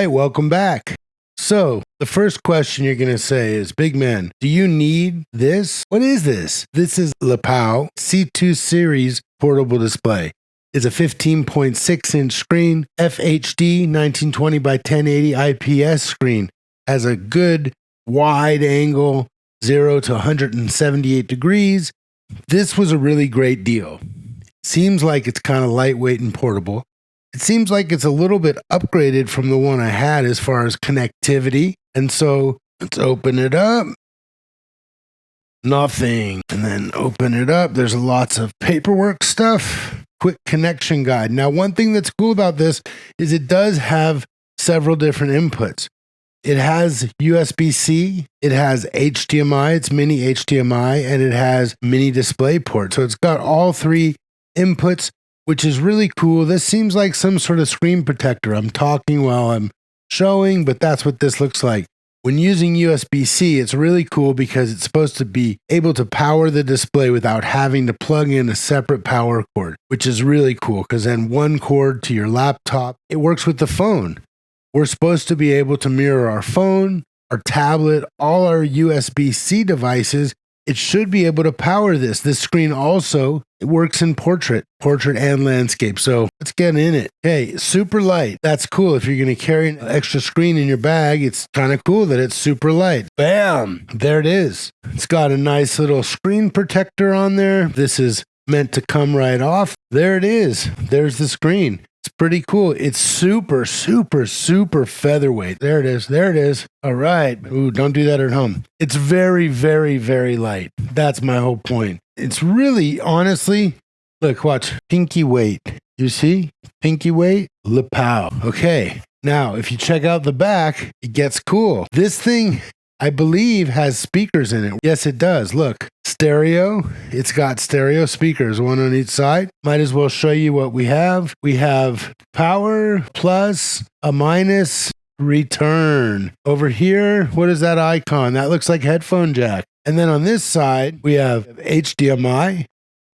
right, welcome back. So, the first question you're going to say is, Big Man, do you need this? What is this? This is Lepow C2 Series portable display. It's a 15.6-inch screen, FHD 1920 by 1080 IPS screen. Has a good wide angle, 0 to 178 degrees. This was a really great deal. Seems like it's kind of lightweight and portable. It seems like it's a little bit upgraded from the one I had as far as connectivity. And so let's open it up. Nothing. And then open it up. There's lots of paperwork stuff. Quick connection guide. Now, one thing that's cool about this is it does have several different inputs. It has USB-C, it has HDMI, it's mini HDMI, and it has mini display port. So it's got all three inputs, which is really cool. This seems like some sort of screen protector. I'm talking while I'm showing, but that's what this looks like. When using USB-C, it's really cool because it's supposed to be able to power the display without having to plug in a separate power cord, which is really cool because then one cord to your laptop, it works with the phone. We're supposed to be able to mirror our phone, our tablet, all our USB-C devices. It should be able to power this. This screen also, it works in portrait and landscape. So let's get in it. Okay, super light. That's cool. If you're going to carry an extra screen in your bag, it's kind of cool that it's super light. Bam! There it is. It's got a nice little screen protector on there. This is meant to come right off. There it is. There's the screen. It's pretty cool. It's super, super, super featherweight. There it is. There it is. All right. Ooh, don't do that at home. It's very, very, very light. That's my whole point. It's really, honestly, look, watch. Pinky weight. You see? Pinky weight. Lepow. Okay. Now, if you check out the back, it gets cool. This thing, I believe, has speakers in it. Yes, it does. Look. Stereo. It's got stereo speakers, one on each side. Might as well show you what we have. We have power, plus, a minus, return. Over here, what is that icon? That looks like headphone jack. And then on this side, we have HDMI.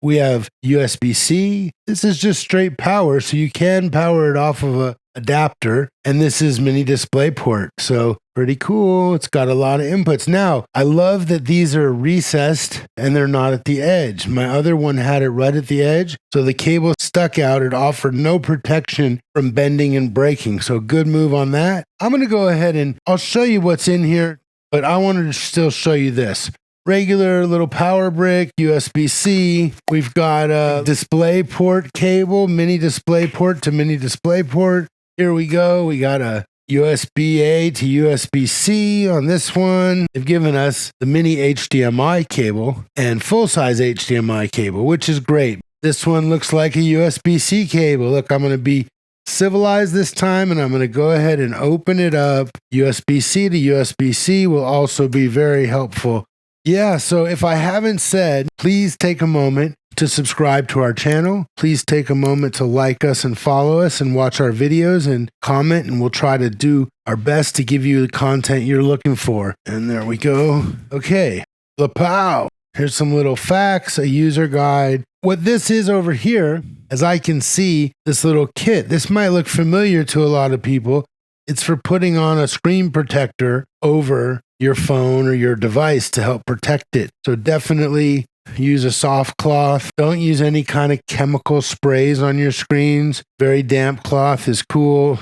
We have USB-C. This is just straight power, so you can power it off of a adapter. And this is mini display port. So pretty cool. It's got a lot of inputs. Now, I love that these are recessed and they're not at the edge. My other one had it right at the edge. So the cable stuck out. It offered no protection from bending and breaking. So good move on that. I'm going to go ahead and I'll show you what's in here, but I wanted to still show you this. Regular little power brick, USB-C. We've got a display port cable, mini display port to mini display port. Here we go. We got a USB-A to USB-C on this one. They've given us the mini HDMI cable and full-size HDMI cable, which is great. This one looks like a USB-C cable. Look, I'm going to be civilized this time, and I'm going to go ahead and open it up. USB-C to USB-C will also be very helpful. Yeah, so if I haven't said, please take a moment to subscribe to our channel. Please take a moment to like us and follow us and watch our videos and comment, and we'll try to do our best to give you the content you're looking for. And there we go. Okay, Lepow. Here's some little facts, a user guide. What this is over here, as I can see, this little kit, this might look familiar to a lot of people. It's for putting on a screen protector over your phone or your device to help protect it. So definitely use a soft cloth. Don't use any kind of chemical sprays on your screens. Very damp cloth is cool.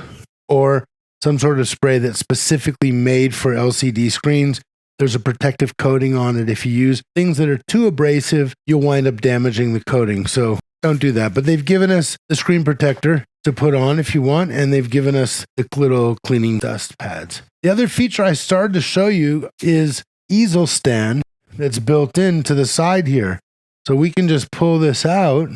Or some sort of spray that's specifically made for LCD screens. There's a protective coating on it. If you use things that are too abrasive, you'll wind up damaging the coating. So don't do that. But they've given us the screen protector to put on if you want, and they've given us the little cleaning dust pads. The other feature I started to show you is easel stand that's built into the side here. So we can just pull this out,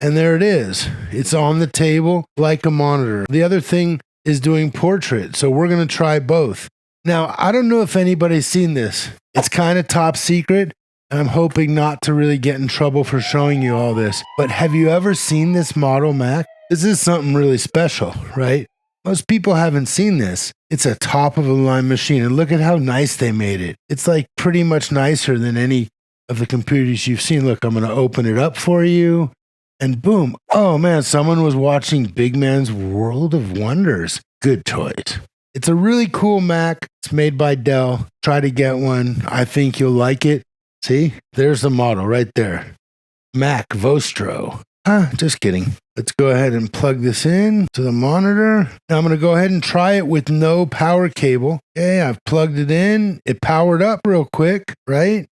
and there it is. It's on the table like a monitor. The other thing is doing portrait, so we're going to try both. Now, I don't know if anybody's seen this. It's kind of top secret, and I'm hoping not to really get in trouble for showing you all this. But have you ever seen this model Mac? This is something really special, right? Most people haven't seen this. It's a top-of-the-line machine, and look at how nice they made it. It's like pretty much nicer than any of the computers you've seen. Look, I'm going to open it up for you, and boom. Oh, man, someone was watching Big Man's World of Wonders. Good choice. It's a really cool Mac. It's made by Dell. Try to get one. I think you'll like it. See, there's the model right there. Mac Vostro. Just kidding. Let's go ahead and plug this in to the monitor. Now I'm going to go ahead and try it with no power cable. Okay, I've plugged it in. It powered up real quick, right?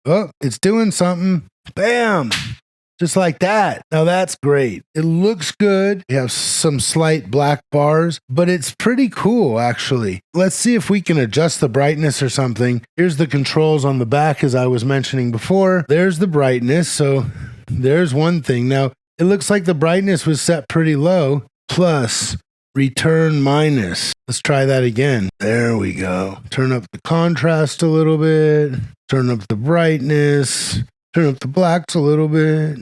Oh, it's doing something. Bam! Just like that. Now that's great. It looks good. You have some slight black bars, but it's pretty cool actually. Let's see if we can adjust the brightness or something. Here's the controls on the back as I was mentioning before. There's the brightness. So there's one thing. Now it looks like the brightness was set pretty low. Plus, return minus. Let's try that again. There we go. Turn up the contrast a little bit. Turn up the brightness. Turn up the blacks a little bit.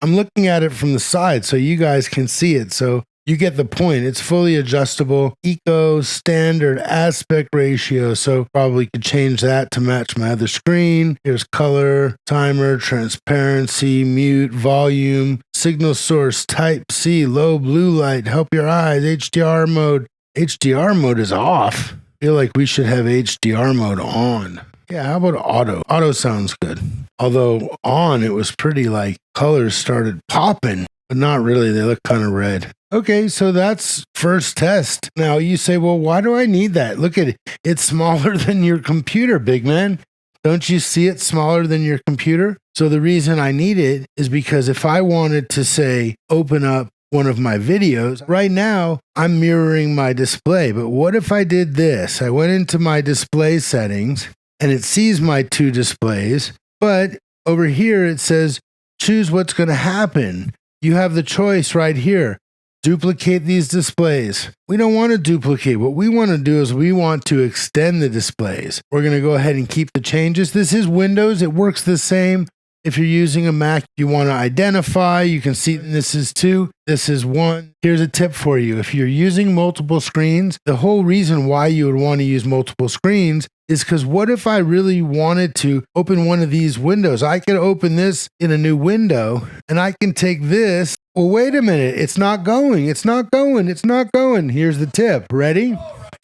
I'm looking at it from the side so you guys can see it. So you get the point. It's fully adjustable. Eco standard aspect ratio. So probably could change that to match my other screen. Here's color, timer, transparency, mute, volume, signal source, type C, low blue light, help your eyes, HDR mode. HDR mode is off. I feel like we should have HDR mode on. Yeah, how about auto? Auto sounds good. Although on, it was pretty like colors started popping, but not really. They look kind of red. Okay, so that's first test. Now you say, well, why do I need that? Look at it. It's smaller than your computer, big man. Don't you see it smaller than your computer? So the reason I need it is because if I wanted to say, open up one of my videos, right now I'm mirroring my display. But what if I did this? I went into my display settings and it sees my two displays, but over here it says, choose what's going to happen. You have the choice right here. Duplicate these displays. We don't want to duplicate. What we want to do is we want to extend the displays. We're going to go ahead and keep the changes. This is Windows. It works the same. If you're using a Mac, you want to identify. You can see this is 2, this is 1. Here's a tip for you. If you're using multiple screens, the whole reason why you would want to use multiple screens is because what if I really wanted to open one of these windows? I could open this in a new window and I can take this. Well, wait a minute. It's not going. It's not going. It's not going. Here's the tip. Ready?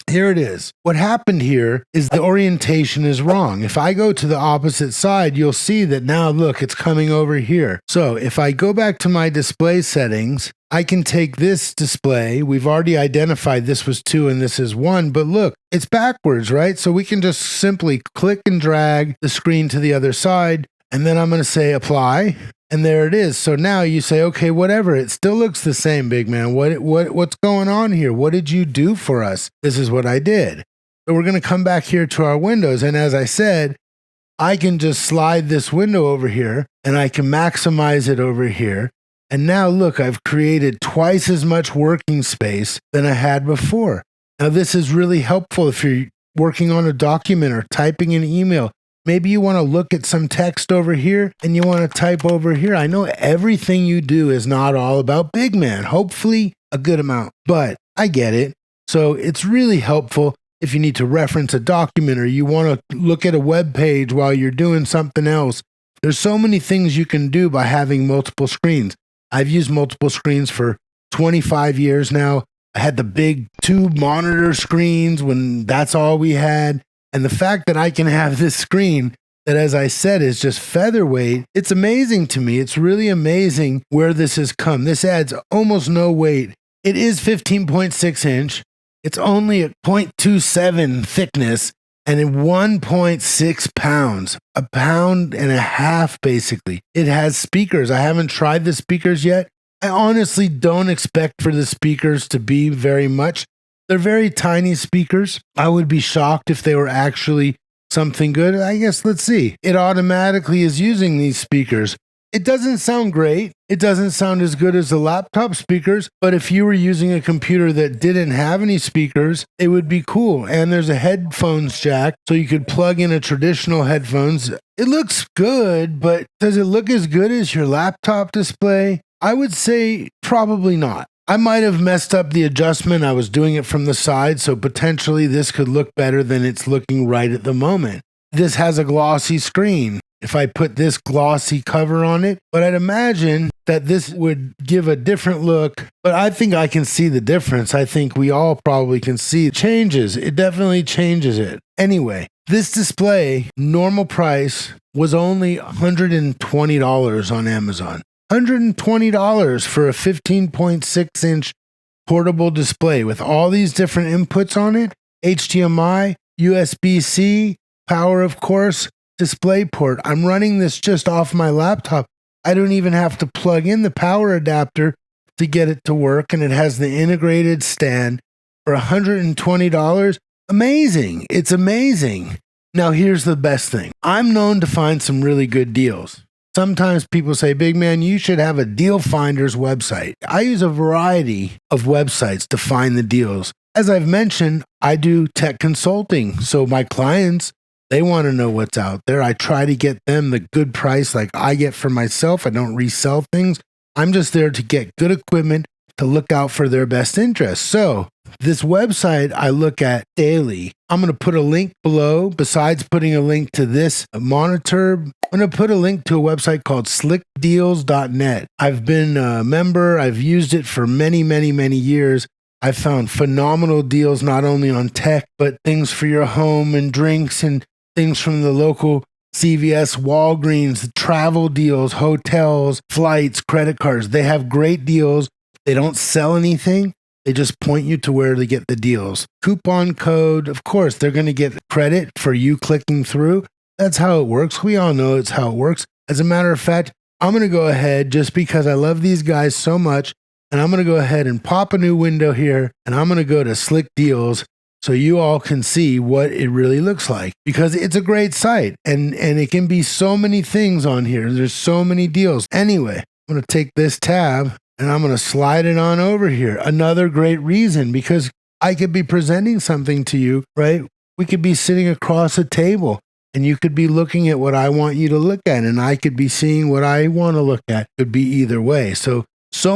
Here it is. What happened here is the orientation is wrong. If I go to the opposite side, you'll see that now, look, it's coming over here. So if I go back to my display settings, I can take this display. We've already identified this was 2 and this is 1, but look, it's backwards, right? So we can just simply click and drag the screen to the other side, and then I'm going to say apply. And there it is. So now you say, okay, whatever. It still looks the same, big man. What's going on here? What did you do for us? This is what I did. So we're going to come back here to our windows. And as I said, I can just slide this window over here and I can maximize it over here. And now look, I've created twice as much working space than I had before. Now this is really helpful if you're working on a document or typing an email. Maybe you want to look at some text over here and you want to type over here. I know everything you do is not all about big man. Hopefully a good amount, but I get it. So it's really helpful if you need to reference a document or you want to look at a web page while you're doing something else. There's so many things you can do by having multiple screens. I've used multiple screens for 25 years now. I had the big 2 monitor screens when that's all we had. And the fact that I can have this screen that, as I said, is just featherweight, it's amazing to me. It's really amazing where this has come. This adds almost no weight. It is 15.6 inch. It's only at 0.27 thickness and in 1.6 pounds, 1.5 pounds, basically. It has speakers. I haven't tried the speakers yet. I honestly don't expect for the speakers to be very much. They're very tiny speakers. I would be shocked if they were actually something good. I guess let's see. It automatically is using these speakers. It doesn't sound great. It doesn't sound as good as the laptop speakers, but if you were using a computer that didn't have any speakers, it would be cool. And there's a headphones jack, so you could plug in a traditional headphones. It looks good, but does it look as good as your laptop display? I would say probably not. I might have messed up the adjustment. I was doing it from the side, so potentially this could look better than it's looking right at the moment. This has a glossy screen. if I put this glossy cover on it, but I'd imagine that this would give a different look. But I think I can see the difference. I think we all probably can see it changes. It definitely changes it. Anyway, this display, normal price, was only $120 on Amazon. $120 for a 15.6-inch portable display with all these different inputs on it. HDMI, USB-C, power, of course, display port. I'm running this just off my laptop. I don't even have to plug in the power adapter to get it to work, and it has the integrated stand for $120. Amazing. It's amazing. Now, here's the best thing. I'm known to find some really good deals. Sometimes people say, big man, you should have a deal finder's website. I use a variety of websites to find the deals. As I've mentioned, I do tech consulting. So my clients, they want to know what's out there. I try to get them the good price like I get for myself. I don't resell things. I'm just there to get good equipment to look out for their best interests. So this website I look at daily. I'm going to put a link below. Besides putting a link to this monitor, I'm going to put a link to a website called slickdeals.net. I've been a member. I've used it for many, many, many years. I've found phenomenal deals, not only on tech, but things for your home and drinks and things from the local CVS, Walgreens, travel deals, hotels, flights, credit cards. They have great deals. They don't sell anything. They just point you to where to get the deals. Coupon code, of course, they're going to get credit for you clicking through. That's how it works. We all know it's how it works. As a matter of fact, I'm going to go ahead, just because I love these guys so much, and I'm going to go ahead and pop a new window here, and I'm going to go to Slick Deals so you all can see what it really looks like, because it's a great site, and it can be so many things on here. There's so many deals. Anyway, I'm going to take this tab and I'm going to slide it on over here. Another great reason, because I could be presenting something to you, right? We could be sitting across a table and you could be looking at what I want you to look at, and I could be seeing what I want to look at. It could be either way. So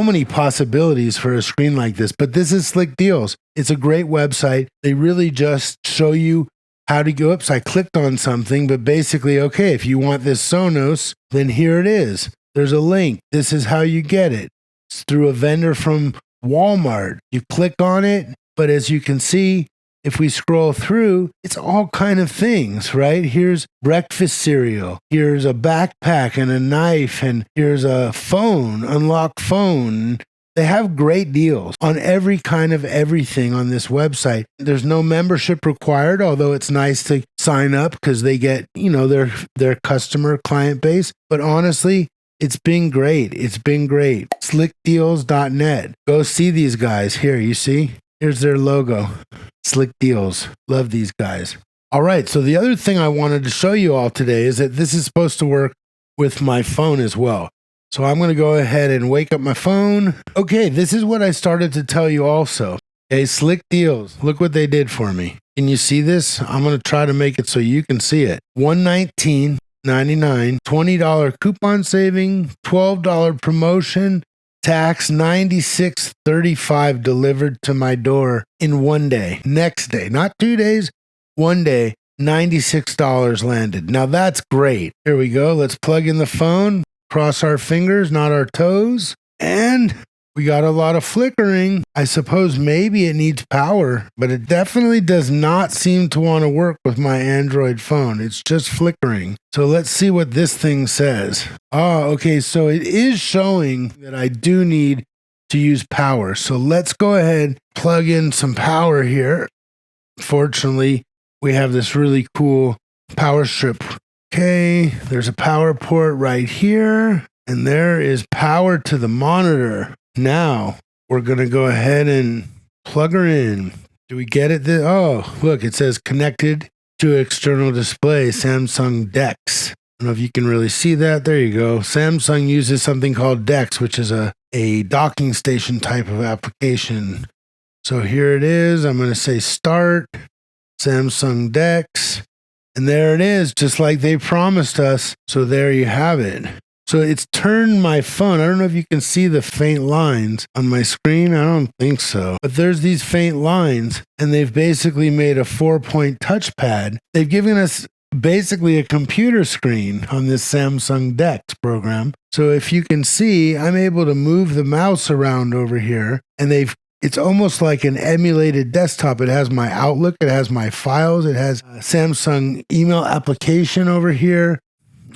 many possibilities for a screen like this, but this is Slick Deals. It's a great website. They really just show you how to go. Oops, I clicked on something, but basically, okay, if you want this Sonos, then here it is. There's a link. This is how you get it. It's through a vendor from Walmart. You click on it, but as you can see, if we scroll through, it's all kind of things, right? Here's breakfast cereal. Here's a backpack and a knife, and here's a phone, unlocked phone. They have great deals on every kind of everything on this website. There's no membership required, although it's nice to sign up because they get, their customer client base. But honestly, it's been great. It's been great. Slickdeals.net. Go see these guys. Here, you see? Here's their logo. Slick Deals. Love these guys. All right. So the other thing I wanted to show you all today is that this is supposed to work with my phone as well. So I'm going to go ahead and wake up my phone. Okay. This is what I started to tell you also. Okay. Slick Deals. Look what they did for me. Can you see this? I'm going to try to make it so you can see it. $119.99, $20 coupon saving, $12 promotion, tax, $96.35 delivered to my door in one day. Next day, not 2 days, one day, $96 landed. Now that's great. Here we go. Let's plug in the phone, cross our fingers, not our toes, and we got a lot of flickering. I suppose maybe it needs power, but it definitely does not seem to want to work with my Android phone. It's just flickering. So let's see what this thing says. Oh, okay. So it is showing that I do need to use power. So let's go ahead, plug in some power here. Fortunately, we have this really cool power strip. Okay, there's a power port right here, and there is power to the monitor. Now we're going to go ahead and plug her in. Do we get it? Oh, look, it says connected to external display, Samsung DeX. I don't know if you can really see that. There you go. Samsung uses something called DeX, which is a docking station type of application. So here it is. I'm going to say start, Samsung DeX. And there it is, just like they promised us. So there you have it. So it's turned my phone. I don't know if you can see the faint lines on my screen. I don't think so. But there's these faint lines, and they've basically made a 4-point touchpad. They've given us basically a computer screen on this Samsung DeX program. So if you can see, I'm able to move the mouse around over here, and it's almost like an emulated desktop. It has my Outlook, it has my files, it has a Samsung email application over here.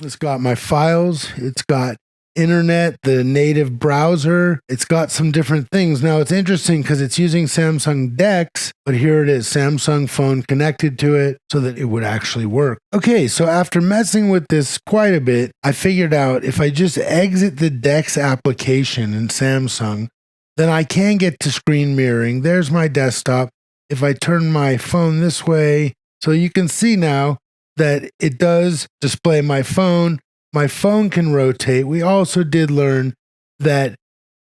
It's got my files, it's got internet, the native browser. It's got some different things. Now it's interesting because it's using Samsung DeX, but here it is, Samsung phone connected to it so that it would actually work. Okay, so after messing with this quite a bit, I figured out if I just exit the DeX application in Samsung, then I can get to screen mirroring. There's my desktop. If I turn my phone this way, so you can see now that it does display my phone. My phone can rotate. We also did learn that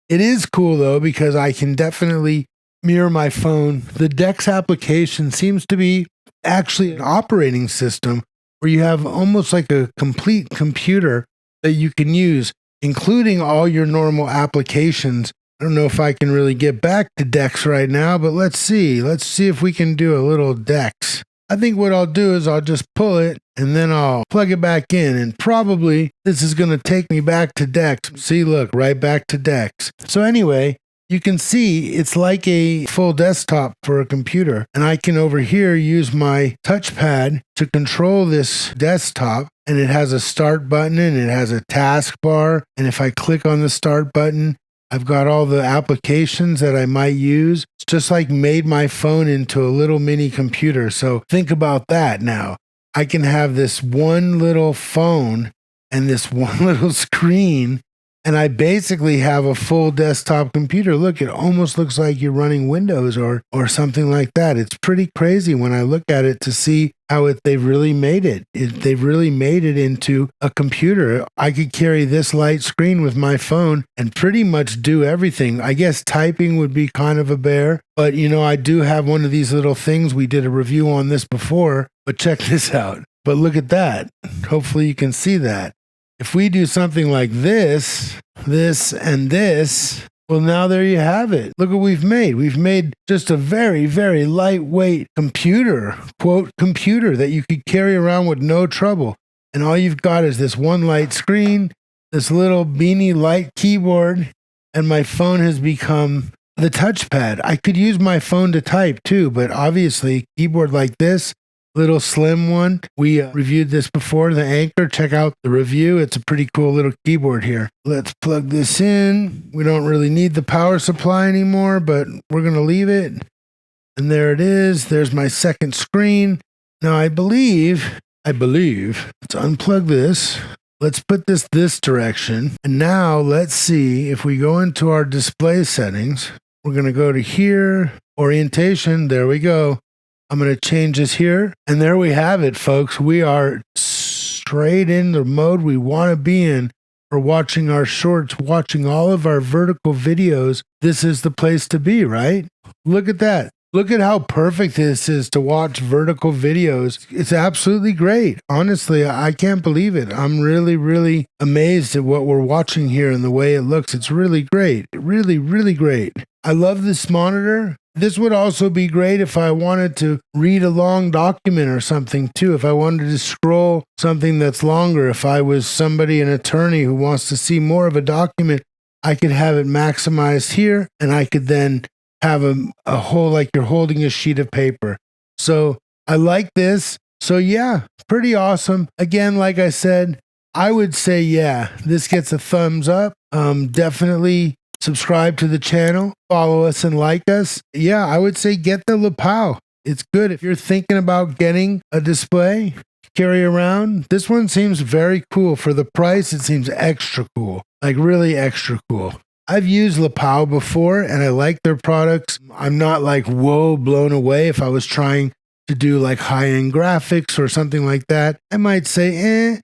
it is cool though, because I can definitely mirror my phone. The DeX application seems to be actually an operating system where you have almost like a complete computer that you can use, including all your normal applications. I don't know if I can really get back to DeX right now, but let's see. Let's see if we can do a little DeX. I think what I'll do is I'll just pull it and then I'll plug it back in, and probably this is going to take me back to DeX. See, look, right back to DeX. So anyway, you can see it's like a full desktop for a computer, and I can over here use my touchpad to control this desktop, and it has a start button and it has a taskbar, and if I click on the start button, I've got all the applications that I might use. It's just like made my phone into a little mini computer. So think about that now. I can have this one little phone and this one little screen, and I basically have a full desktop computer. Look, it almost looks like you're running Windows or something like that. It's pretty crazy when I look at it to see how they've really made it. They've really made it into a computer. I could carry this light screen with my phone and pretty much do everything. I guess typing would be kind of a bear, but I do have one of these little things. We did a review on this before, but check this out. But look at that. Hopefully you can see that. If we do something like this, and this, well, now there you have it. Look what we've made. We've made just a very, very lightweight computer, quote, computer that you could carry around with no trouble. And all you've got is this one light screen, this little beanie light keyboard, and my phone has become the touchpad. I could use my phone to type too, but obviously keyboard like this, little slim one. We reviewed this before, the Anchor. Check out the review. It's a pretty cool little keyboard here. Let's plug this in. We don't really need the power supply anymore, but we're going to leave it. And there it is. There's my second screen. Now I believe, let's unplug this. Let's put this direction. And now let's see if we go into our display settings. We're going to go to here, orientation. There we go. I'm going to change this here. And there we have it, folks. We are straight in the mode we want to be in for watching our shorts, watching all of our vertical videos. This is the place to be, right? Look at that. Look at how perfect this is to watch vertical videos. It's absolutely great. Honestly, I can't believe it. I'm really, really amazed at what we're watching here and the way it looks. It's really great. Really, really great. I love this monitor. This would also be great if I wanted to read a long document or something too. If I wanted to scroll something that's longer, if I was somebody, an attorney who wants to see more of a document, I could have it maximized here, and I could then have a whole, like you're holding a sheet of paper. So I like this. So yeah, pretty awesome. Again, like I said, I would say, yeah, this gets a thumbs up. Definitely subscribe to the channel, follow us and like us. Yeah, I would say get the Lepow. It's good if you're thinking about getting a display, carry around. This one seems very cool. For the price, it seems extra cool, like really extra cool. I've used Lepow before and I like their products. I'm not like, whoa, blown away. If I was trying to do like high-end graphics or something like that, I might say,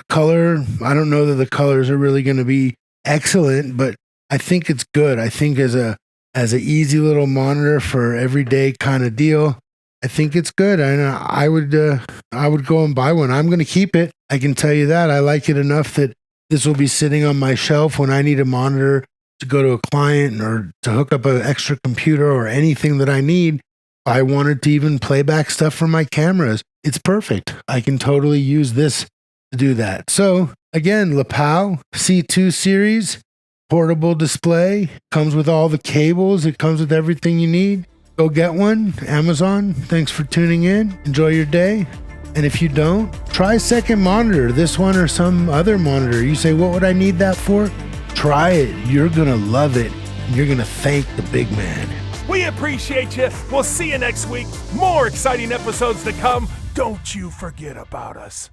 color. I don't know that the colors are really going to be excellent, but I think it's good. I think as an easy little monitor for everyday kind of deal, I think it's good. And I would go and buy one. I'm going to keep it. I can tell you that. I like it enough that this will be sitting on my shelf when I need a monitor to go to a client or to hook up an extra computer or anything that I need. I wanted to even play back stuff from my cameras. it's perfect. I can totally use this to do that. So again, Lepow C2 series, portable display, comes with all the cables. It comes with everything you need. Go get one, Amazon. Thanks for tuning in. Enjoy your day. And if you don't, try second monitor, this one or some other monitor. You say, what would I need that for? Try it. You're going to love it. You're going to thank the big man. We appreciate you. We'll see you next week. More exciting episodes to come. Don't you forget about us.